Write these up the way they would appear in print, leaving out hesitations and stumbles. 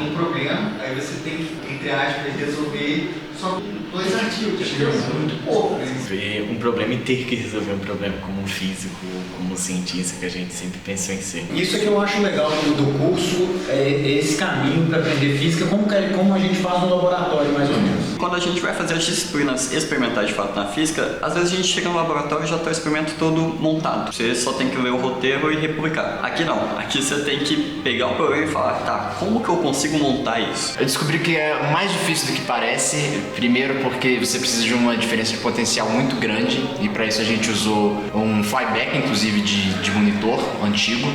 um problema, aí você tem que, entre aspas, resolver só com 2 artigos, que é muito pouco, né? Ver um problema e ter que resolver um problema como um físico, como um cientista que a gente sempre pensou em ser. Isso é que eu acho legal do curso, é esse caminho para aprender física, como a gente faz no laboratório, mais ou menos. Quando a gente vai fazer as disciplinas experimentais de fato na física, às vezes a gente chega no laboratório e já está o experimento todo montado. Você só tem que ler o roteiro e republicar. Aqui não. Aqui você tem que pegar o problema e falar, tá, como que eu consigo montar isso? Eu descobri que é mais difícil do que parece. Primeiro porque você precisa de uma diferença de potencial muito grande e para isso a gente usou um flyback, inclusive de monitor antigo,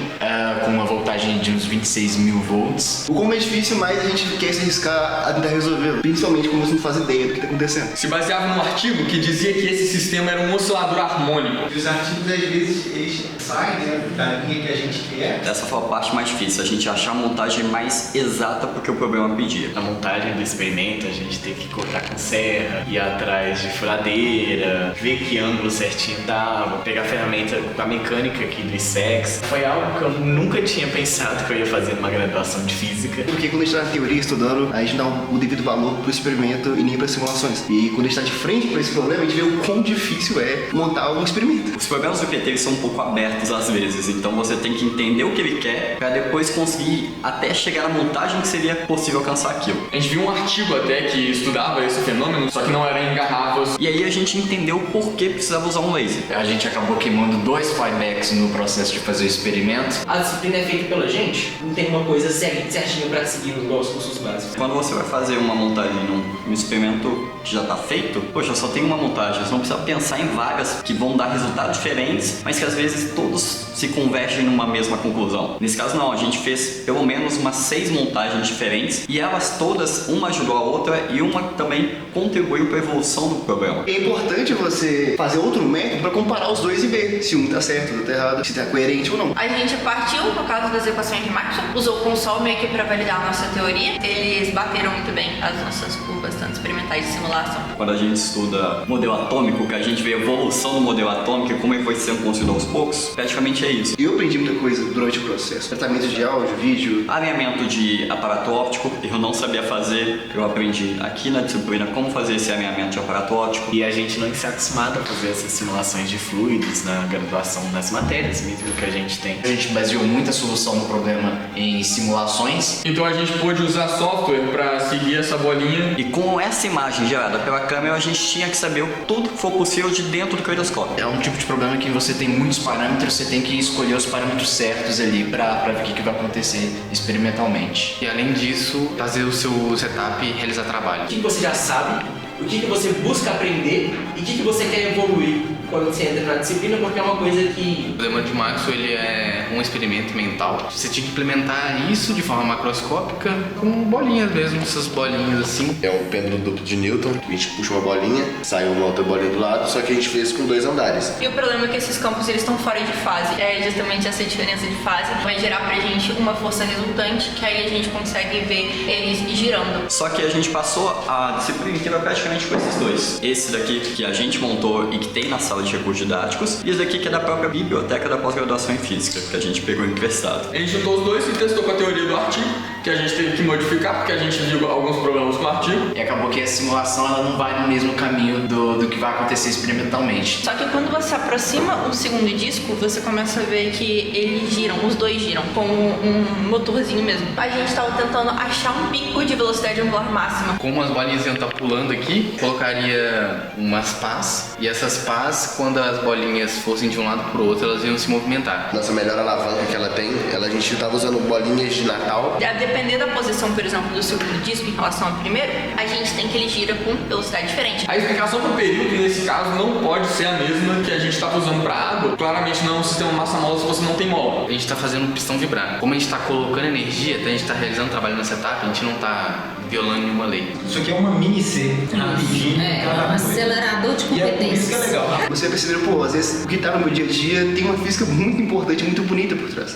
com uma voltagem de uns 26.000 volts. O como é difícil, mais a gente quer se arriscar a tentar resolver, principalmente quando você não faz ideia do que está acontecendo. Se baseava num artigo que dizia que esse sistema era um oscilador harmônico. Os artigos, às vezes, eles saem, né, da linha que a gente quer. Essa foi a parte mais difícil, a gente achar a montagem mais exata porque o problema pedia. Na montagem do experimento, a gente teve que cortar com serra, ir atrás de furadeira, ver que ângulo certinho dava, pegar a ferramenta com a mecânica aqui do ISEX. Foi algo que eu nunca tinha pensado que eu ia fazer numa graduação de física. Porque quando a gente está na teoria estudando, a gente dá o devido valor para o experimento e nem para as simulações. E quando a gente está de frente para esse problema, a gente vê o quão difícil é montar um experimento. Os problemas do PT eles são um pouco abertos às vezes, então você tem que entender o que ele quer para depois conseguir até chegar na montagem que seria possível alcançar aquilo. A gente viu um artigo até que estudava esse fenômeno, só que não era em garrafas. E aí a gente entendeu por que precisava usar um laser. A gente acabou queimando 2 flybacks no processo de fazer o experimento. A disciplina é feita pela gente, não tem uma coisa certinha pra seguir igual os cursos básicos. Quando você vai fazer uma montagem num experimento que já está feito, poxa, só tem uma montagem, você não precisa pensar em várias que vão dar resultados diferentes, mas que às vezes todos se convergem numa mesma conclusão. Nesse caso não, a gente fez pelo menos umas 6 montagens diferentes e elas todas, uma ajudou a outra e uma também contribuiu para a evolução do problema. É importante você fazer outro método para comparar os dois e ver se um está certo, ou está errado, se está coerente ou não. A gente partiu, no caso das equações de Maxwell, usou o console meio que para validar a nossa teoria. Eles bateram muito bem as nossas curvas, tanto experimentais de simulação. Quando a gente estuda modelo atômico, que a gente vê a evolução do modelo atômico e como ele foi sendo construído aos poucos, praticamente é isso. Eu aprendi muita coisa durante o processo. Tratamento de áudio, vídeo. Alinhamento de aparato óptico, eu não sabia fazer, eu aprendi aqui na disciplina como fazer esse alinhamento de aparato óptico. E a gente não está acostumado a fazer essas simulações de fluidos na graduação, nas matérias mesmo que a gente tem. A gente baseou muita solução do problema em simulações. Então a gente pôde usar software para seguir essa bolinha. E com essa imagem gerada pela câmera, a gente tinha que saber tudo que for possível de dentro do caleidoscópio. É um tipo de problema que você tem muitos parâmetros, você tem que escolher os parâmetros certos ali para ver o que vai acontecer experimentalmente. E além disso, fazer o seu setup e realizar trabalho. O que você já sabe, o que você busca aprender e o que você quer evoluir quando você entra na disciplina, porque é uma coisa que... O problema de Maxwell ele é um experimento mental. Você tinha que implementar isso de forma macroscópica com bolinhas mesmo, essas bolinhas assim. É um pêndulo duplo de Newton, a gente puxa uma bolinha, sai uma outra bolinha do lado, só que a gente fez com 2 andares. E o problema é que esses campos eles estão fora de fase. É justamente essa diferença de fase vai gerar pra gente uma força resultante, que aí a gente consegue ver eles girando. Só que a gente passou a disciplina inteira praticamente com esses dois. Esse daqui que a gente montou e que tem na sala de recursos didáticos, e esse daqui que é da própria biblioteca da pós-graduação em física, que a gente pegou emprestado. A gente juntou os dois e testou com a teoria do artigo, que a gente teve que modificar porque a gente viu alguns problemas com o artigo. E acabou que a simulação ela não vai no mesmo caminho do que vai acontecer experimentalmente. Só que quando você aproxima o segundo disco, você começa a ver que eles giram, os dois giram, como um motorzinho mesmo. A gente estava tentando achar um pico de velocidade angular máxima. Como as bolinhas iam estar pulando aqui, colocaria umas pás, e essas pás, quando as bolinhas fossem de um lado para o outro, elas iam se movimentar. Nossa melhor alavanca que ela tem, a gente estava usando bolinhas de Natal. A depender da posição, por exemplo, do segundo disco em relação ao primeiro, a gente tem que ele gira com velocidade diferente. A explicação do período, nesse caso, não pode ser a mesma que a gente estava usando para água. Claramente não é um sistema massa-mola se você não tem mola. A gente está fazendo o pistão vibrar. Como a gente está colocando energia, a gente está realizando trabalho na setup, a gente não está violando nenhuma lei. Isso aqui é uma mini C, rapidinho. É um acelerador de E é por isso competências. que é legal. Você vai perceber, pô, às vezes o que tá no meu dia a dia tem uma física muito importante, muito bonita por trás.